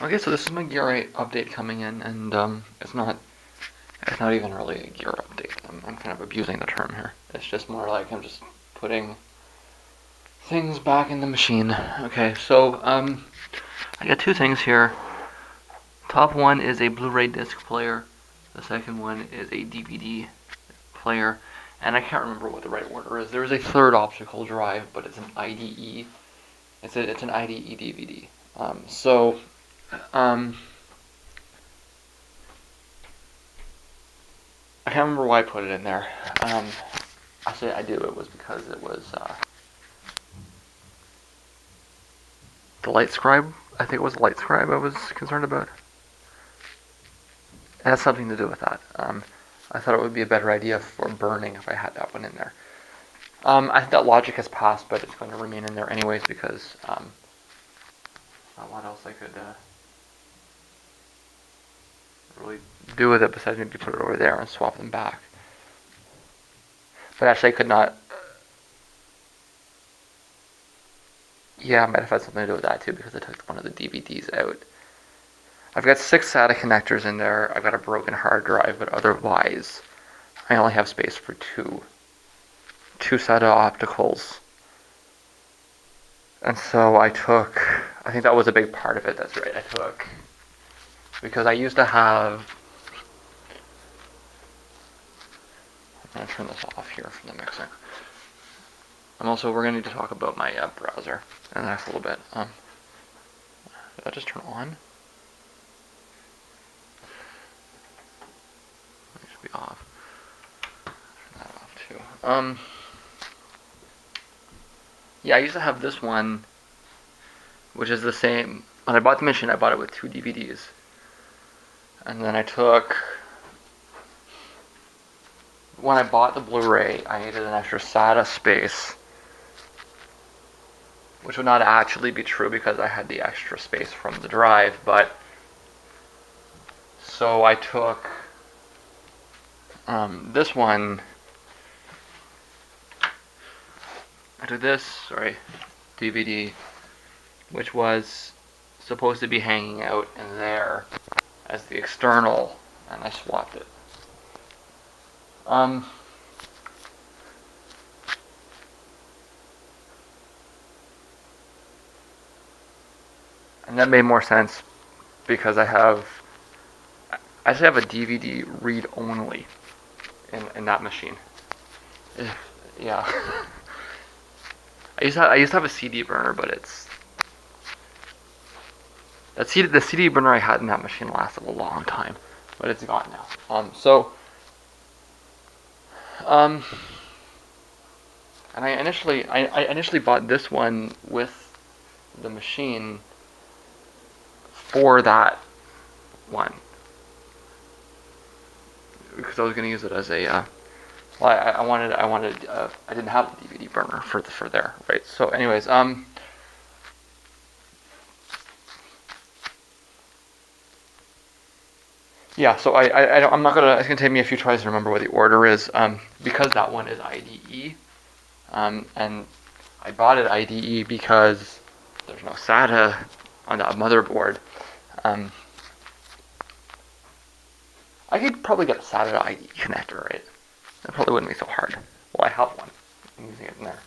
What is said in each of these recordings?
Okay, so this is my Gear 8 update coming in, and it's not even really a Gear update. I'm kind of abusing the term here. It's just more like I'm just putting things back in the machine. Okay, so I got two things here. Top one is a Blu-ray disc player. The second one is a DVD player, and I can't remember what the right order is. There is a third optical drive, but it's an IDE. It's an IDE DVD. Um, I can't remember why I put it in there. Actually, I do. It was because it was the LightScribe. I think it was LightScribe I was concerned about. It has something to do with that. I thought it would be a better idea for burning if I had that one in there. I think that logic has passed, but it's going to remain in there anyways because not what else I could really do with it besides maybe put it over there and swap them back. But actually, I could not. Yeah, I might have had something to do with that too because I took one of the DVDs out. I've got 6 SATA connectors in there. I've got a broken hard drive, but otherwise, I only have space for two SATA opticals. And so I think that was a big part of it. That's right. Because I used to have. I'm going to turn this off here from the mixer. We're going to need to talk about my browser in the next little bit. Did that just turn on? It should be off. Turn that off too. Yeah, I used to have this one, which is the same. When I bought the machine, I bought it with 2 DVDs. And then when I bought the Blu-ray, I needed an extra SATA space, which would not actually be true because I had the extra space from the drive, but so I took this one. I took this, DVD, which was supposed to be hanging out in there as the external, and I swapped it. And that made more sense because I actually have a DVD read only in that machine. Yeah. I used to have a CD burner, but the CD burner I had in that machine lasted a long time, but it's gone now. And I initially bought this one with the machine for that one because I was going to use it as a well, I didn't have a DVD burner for there, right? So, anyways, yeah. So I'm not gonna. It's gonna take me a few tries to remember what the order is, because that one is IDE, and I bought it IDE because there's no SATA on that motherboard. I could probably get a SATA IDE connector, right? That probably wouldn't be so hard. Well, I have one. I'm using it in there.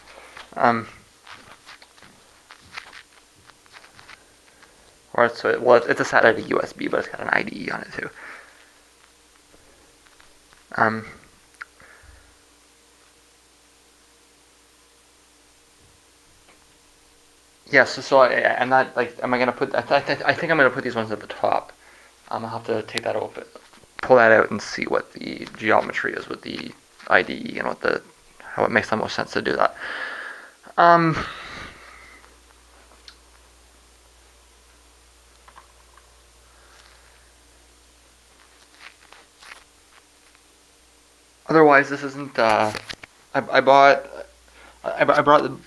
It's a SATA to USB, but it's got an IDE on it too. Yeah, I'm not like, am I gonna put? I think I'm gonna put these ones at the top. I'll have to take that open, pull that out, and see what the geometry is with the IDE and how it makes the most sense to do that. Otherwise, this isn't. I brought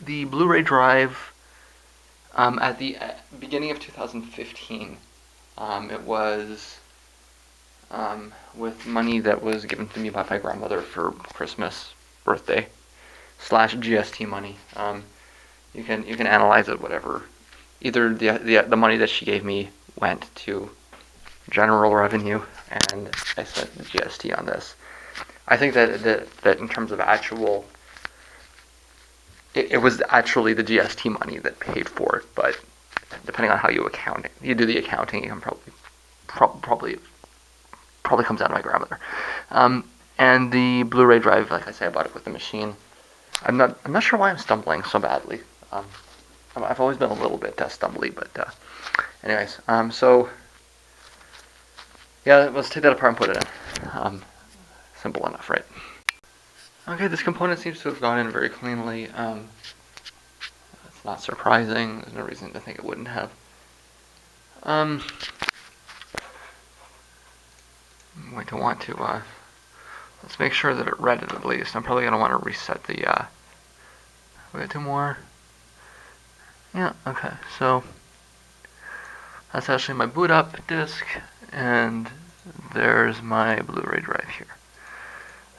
the Blu-ray drive at the beginning of 2015. It was with money that was given to me by my grandmother for Christmas, birthday, / GST money. You can analyze it whatever. Either the money that she gave me went to general revenue, and I spent the GST on this. I think that in terms of actual, it was actually the GST money that paid for it, but depending on how you do the accounting, you can probably comes out of my grandmother. And the Blu-ray drive, like I say, I bought it with the machine. I'm not sure why I'm stumbling so badly. I've always been a little bit stumbly, but anyways, so yeah, let's take that apart and put it in. Simple enough, right? Okay, this component seems to have gone in very cleanly. It's not surprising. There's no reason to think it wouldn't have. I'm going to want to let's make sure that it read it at least. I'm probably going to want to reset the. We got two more. Yeah. Okay. So that's actually my boot up disk, and there's my Blu-ray drive here.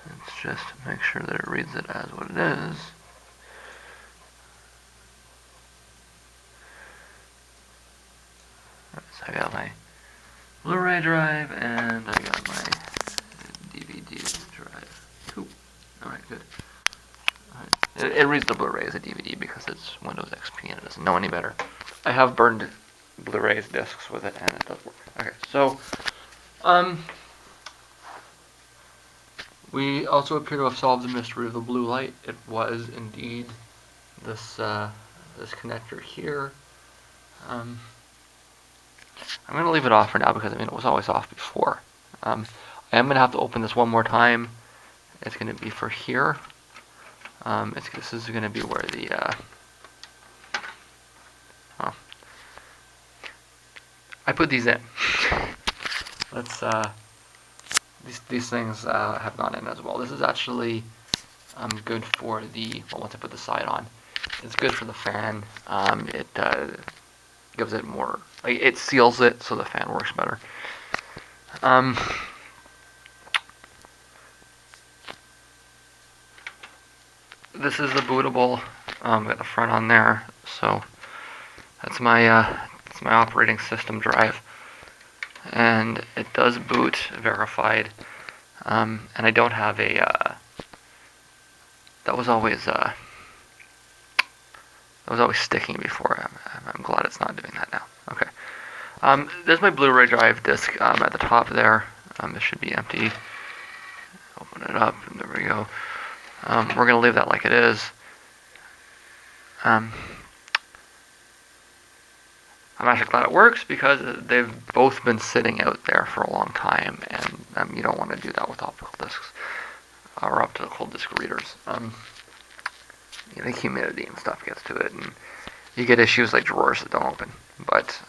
Let's just make sure that it reads it as what it is. So I got my Blu-ray drive and I got my DVD drive too. Alright, good. It reads the Blu-ray as a DVD because it's Windows XP and it doesn't know any better. I have burned Blu-ray's discs with it and it does work. Okay, so we also appear to have solved the mystery of the blue light. It was indeed this this connector here. I'm going to leave it off for now because I mean it was always off before. I am going to have to open this one more time. It's going to be for here. This is going to be where the I put these in. Let's these things have gone in as well. This is actually good for the once I put the side on. It's good for the fan. It gives it more. It seals it so the fan works better. This is the bootable. Got the front on there, so that's my operating system drive, and it does boot verified. And I don't have a. That was always sticking before. I'm glad it's not doing that now. Okay. There's my Blu-ray drive disc at the top there. This should be empty. Open it up, and there we go. We're going to leave that like it is. I'm actually glad it works because they've both been sitting out there for a long time, and you don't want to do that with optical discs or optical disc readers. The humidity and stuff gets to it, and you get issues like drawers that don't open. But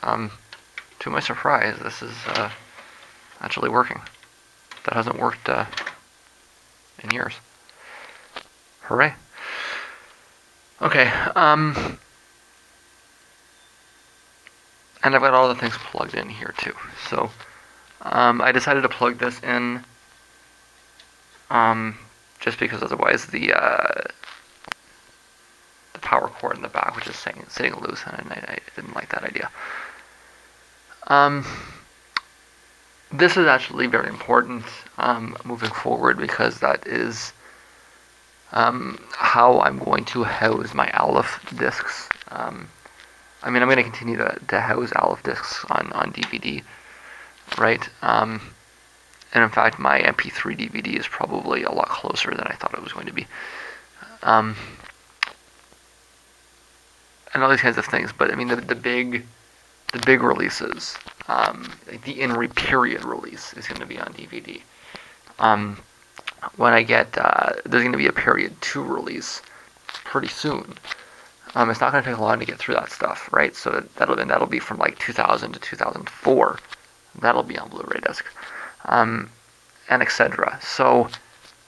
to my surprise, this is actually working. That hasn't worked in years. Hooray. Okay, and I've got all the things plugged in here too. So I decided to plug this in just because otherwise the power cord in the back was just sitting loose, and I didn't like that idea. This is actually very important moving forward because that is how I'm going to house my Aleph discs. I mean, I'm going to continue to house Aleph discs on DVD, right? And in fact, my MP3 DVD is probably a lot closer than I thought it was going to be. And all these kinds of things, but I mean, the big releases, like the In Period release is going to be on DVD. When I get, there's going to be a Period 2 release pretty soon. It's not going to take long to get through that stuff, right? So that'll be from like 2000 to 2004. That'll be on Blu-ray disc, and etc. So,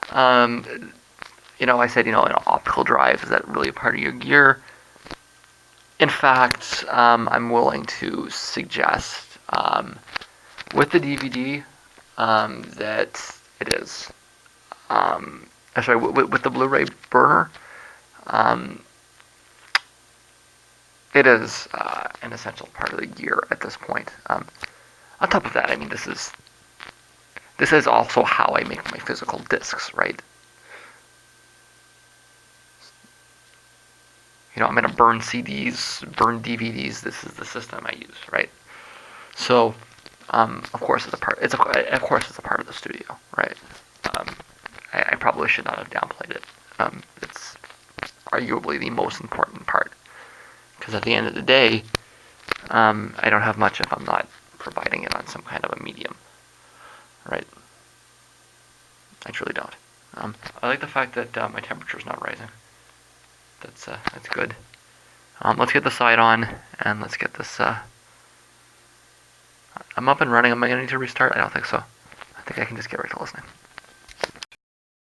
I said, an optical drive, is that really a part of your gear? In fact, I'm willing to suggest with the DVD that it is. With the Blu-ray burner, it is an essential part of the gear at this point. On top of that, I mean, this is also how I make my physical discs, right? I'm gonna burn CDs, burn DVDs. This is the system I use, right? So, of course, it's a part. Of course, it's a part of the studio, right? Um, I probably should not have downplayed it. It's arguably the most important part, because at the end of the day, I don't have much if I'm not providing it on some kind of a medium, right? I truly don't. I like the fact that my temperature is not rising. That's good. Let's get the side on, and let's get this. I'm up and running. Am I gonna need to restart? I don't think so. I think I can just get right to listening.